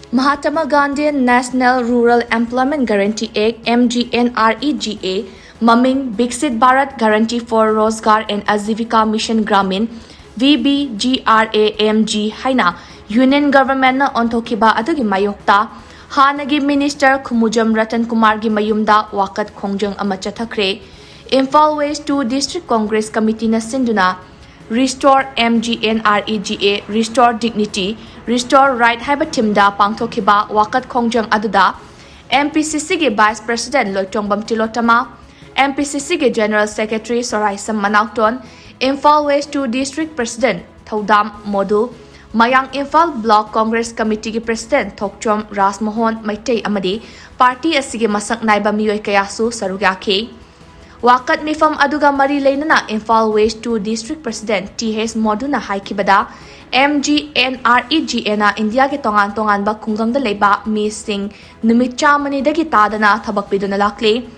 Mahatma Gandhi National Rural Employment Guarantee Act (MGNREGA), Maming Biksit Bharat Guarantee for Rozgar and Azivika Mission Gramin (VBGRAMG) haina Union Government na onthokiba adugi mayokta Hanagi Minister Kumujam Ratan Kumar gi mayumda wakat khongjang ama chathakre. Imphal West 2 District Congress Committee na sinduna Restore MGNREGA, Restore Dignity, Restore Right haiba timda pangthokiba wakat khongjang aduda MPCC ge Vice President Loitongbam Tilotama, MPCC ge General Secretary Soraisam Manauton, Imphal West 2 District President Thodam Modu, Mayang Imphal Block Congress Committee ge President Thokchom Rasmohon Maitei amadi party asige masak naiba miyoi kayasu sarugaki. Wakat mifam aduga mari leina Imphal West 2 District President TH Moduna haikibada MGNREGA na India ke tongan ba khungam da leba mi sing numit chamani dagi tadana thabak piduna lakle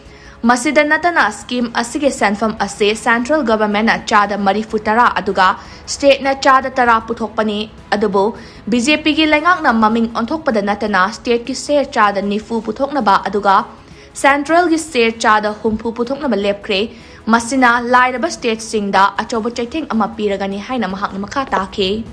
masida natana scheme asige sanfam ase central government na chada mari futara aduga state na chada tara puthokpani adubo BJP gi lengak na maming onthokpada natana state ki share chada nifu puthokna ba aduga Central gi share chada humpu puthokna ba lepkre masina lairaba state singda achoba chaitheng ama piragani haina mahakna makha take